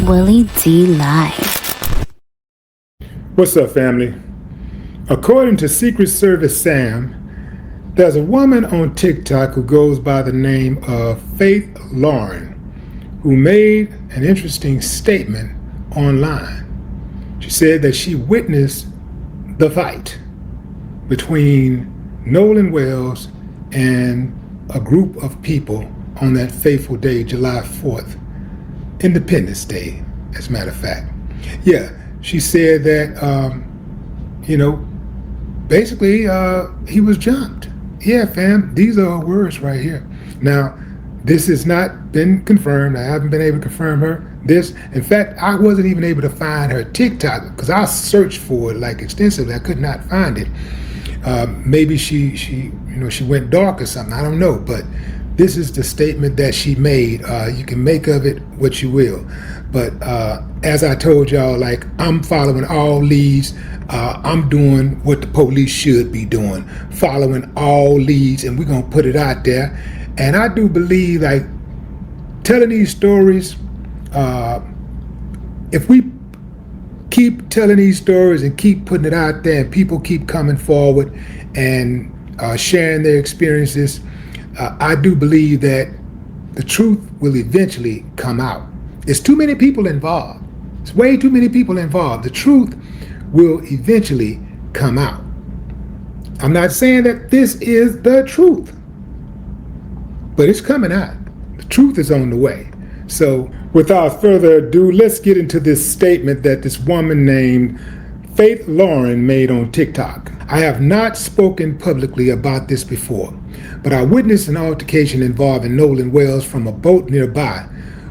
Willie D Live. What's up, family? According to Secret Service Sam, there's a woman on TikTok who goes by the name of Faith Lauren, who made an interesting statement online. She said that she witnessed the fight between Nolan Wells and a group of people on that fateful day, July 4th, Independence Day, as a matter of fact. Yeah, she said that, basically he was jumped. Yeah, fam, these are her words right here. Now, this has not been confirmed. I haven't been able to confirm this. In fact, I wasn't even able to find her TikTok because I searched for it like extensively. I could not find it. Maybe she went dark or something. I don't know. But this is the statement that she made. You can make of it what you will. But as I told y'all, like, I'm following all leads. I'm doing what the police should be doing, following all leads, and we're going to put it out there. And I do believe, like, telling these stories, if we keep telling these stories and keep putting it out there and people keep coming forward and sharing their experiences, I do believe that the truth will eventually come out. There's too many people involved. It's way too many people involved. The truth will eventually come out. I'm not saying that this is the truth, but it's coming out. The truth is on the way. So without further ado, let's get into this statement that this woman named Faith Lauren made on TikTok. I have not spoken publicly about this before, but I witnessed an altercation involving Nolan Wells from a boat nearby.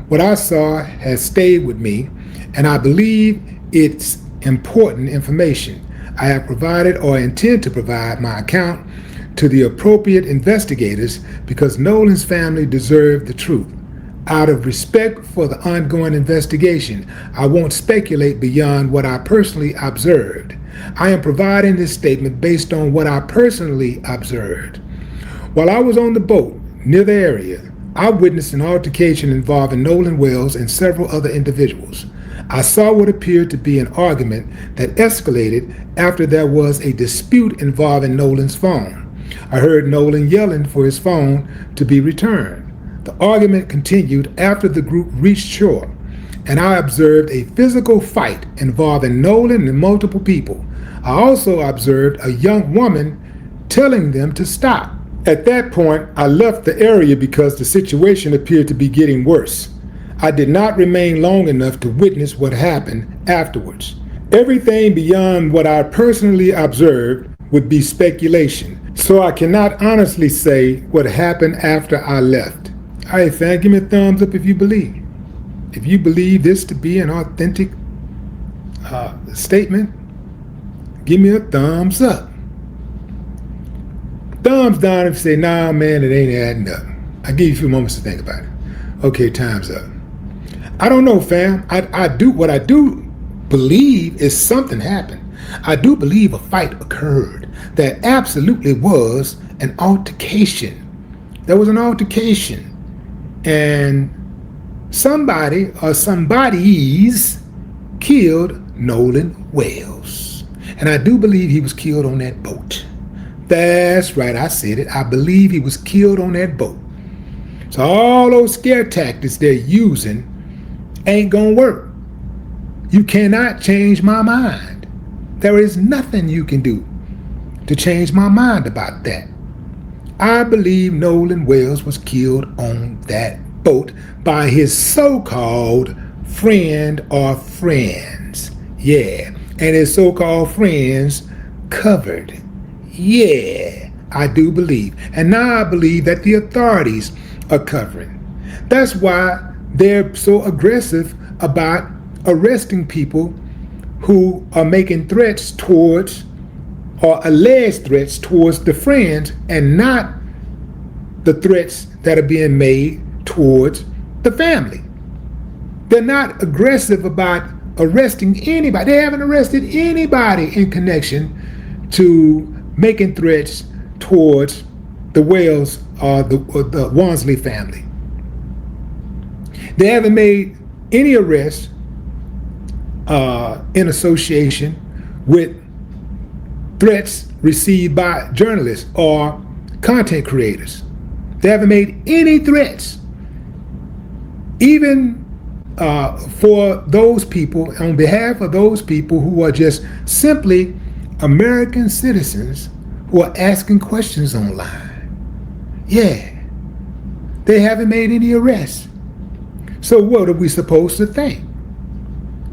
What I saw has stayed with me, and I believe it's important information. I have provided or intend to provide my account to the appropriate investigators because Nolan's family deserve the truth. Out of respect for the ongoing investigation, I won't speculate beyond what I personally observed. I am providing this statement based on what I personally observed. While I was on the boat near the area, I witnessed an altercation involving Nolan Wells and several other individuals. I saw what appeared to be an argument that escalated after there was a dispute involving Nolan's phone. I heard Nolan yelling for his phone to be returned. The argument continued after the group reached shore, and I observed a physical fight involving Nolan and multiple people. I also observed a young woman telling them to stop. At that point, I left the area because the situation appeared to be getting worse. I did not remain long enough to witness what happened afterwards. Everything beyond what I personally observed would be speculation, so I cannot honestly say what happened after I left. All right, fam, give me a thumbs up if you believe. If you believe this to be an authentic statement, give me a thumbs up. Thumbs down if you say, nah, man, it ain't adding up. I'll give you a few moments to think about it. Okay, time's up. I don't know, fam. I do believe is something happened. I do believe a fight occurred. There absolutely was an altercation. There was an altercation. And somebody or somebodies killed Nolan Wells. And I do believe he was killed on that boat. That's right, I said it. I believe he was killed on that boat. So all those scare tactics they're using ain't gonna work. You cannot change my mind. There is nothing you can do to change my mind about that. I believe Nolan Wells was killed on that boat by his so-called friend or friends. Yeah, and his so-called friends covered. Yeah, I do believe. And now I believe that the authorities are covering. That's why they're so aggressive about arresting people who are making threats towards or alleged threats towards the friends and not the threats that are being made towards the family. They're not aggressive about arresting anybody. They haven't arrested anybody in connection to making threats towards the Wells or the Wansley family. They haven't made any arrests in association with threats received by journalists or content creators. They haven't made any threats, even for those people, on behalf of those people who are just simply American citizens who are asking questions online. Yeah, they haven't made any arrests. So what are we supposed to think?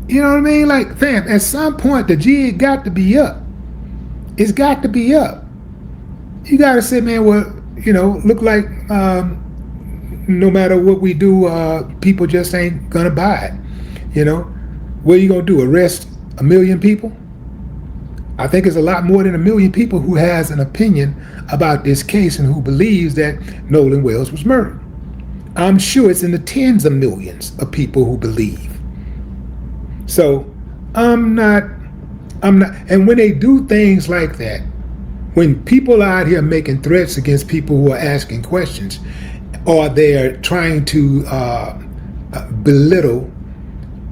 You know what I mean? Like, fam, at some point the jig got to be up. It's got to be up. You got to say, man, well, look like no matter what we do, people just ain't gonna buy it. What are you gonna do? Arrest 1 million people? I think it's a lot more than 1 million people who has an opinion about this case and who believes that Nolan Wells was murdered. I'm sure it's in the tens of millions of people who believe. So I'm not, and when they do things like that, when people are out here making threats against people who are asking questions, or they're trying to belittle,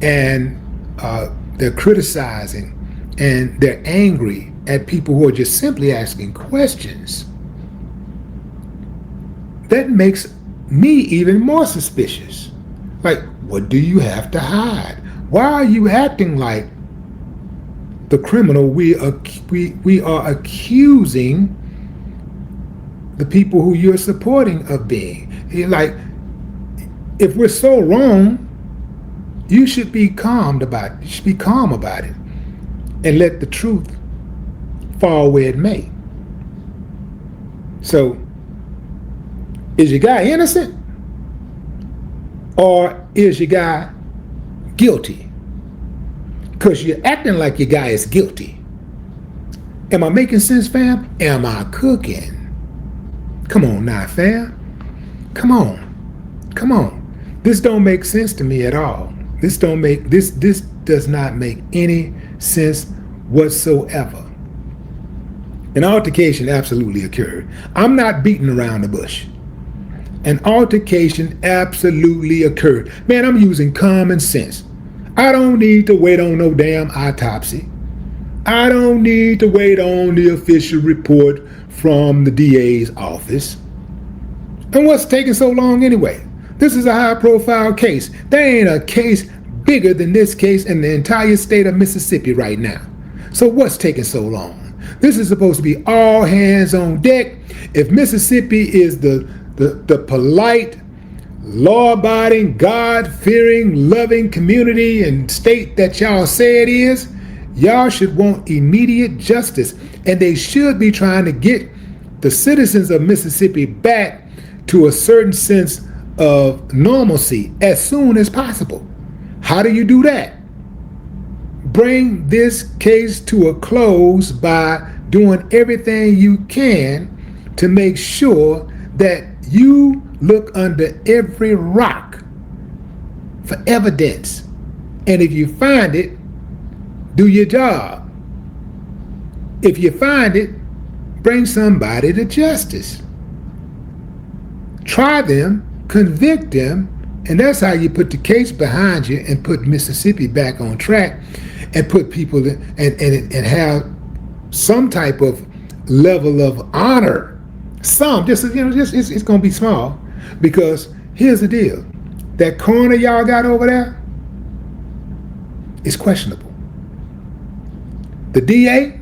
and they're criticizing, and they're angry at people who are just simply asking questions, that makes me even more suspicious. Like, what do you have to hide? Why are you acting like the criminal we are accusing the people who you're supporting of being? Like, if we're so wrong, you should be calm about it. You should be calm about it and let the truth fall where it may. So, is your guy innocent, or is your guy guilty? Because you're acting like your guy is guilty. Am I making sense, fam? Am I cooking? Come on now, fam. Come on. This don't make sense to me at all. This does not make any sense whatsoever. An altercation absolutely occurred. I'm not beating around the bush. An altercation absolutely occurred. Man, I'm using common sense. I don't need to wait on no damn autopsy. I don't need to wait on the official report from the DA's office. And what's taking so long anyway? This is a high-profile case. There ain't a case bigger than this case in the entire state of Mississippi right now. So what's taking so long? This is supposed to be all hands on deck. If Mississippi is the polite, law-abiding, God-fearing, loving community and state that y'all say it is, y'all should want immediate justice. And they should be trying to get the citizens of Mississippi back to a certain sense of normalcy as soon as possible. How do you do that? Bring this case to a close by doing everything you can to make sure that you look under every rock for evidence. And if you find it, do your job. If you find it, bring somebody to justice. Try them, convict them, and that's how you put the case behind you and put Mississippi back on track and put people in, and have some type of level of honor. It's going to be small, because here's the deal. That coroner y'all got over there is questionable. The DA,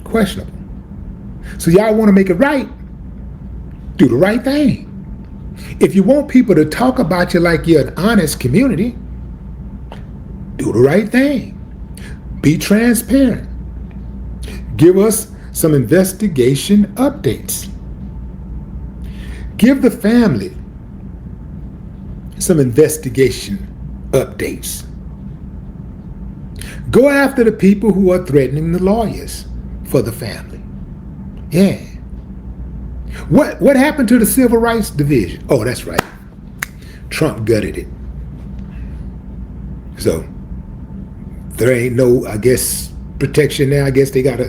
questionable. So y'all want to make it right, do the right thing. If you want people to talk about you like you're an honest community, do the right thing. Be transparent. Give us some investigation updates. Give the family some investigation updates. Go after the people who are threatening the lawyers for the family. Yeah. What happened to the Civil Rights Division? Oh, that's right. Trump gutted it. So there ain't no, I guess, protection there. I guess they got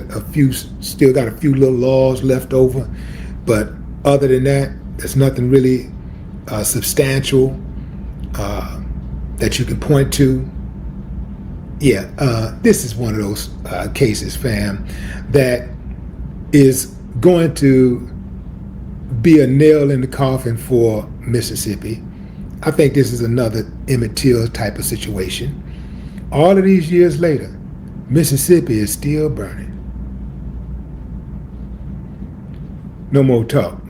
still got a few little laws left over. But other than that, there's nothing really substantial that you can point to. Yeah, this is one of those cases, fam, that is going to be a nail in the coffin for Mississippi. I think this is another Emmett Till type of situation. All of these years later, Mississippi is still burning. No more talk.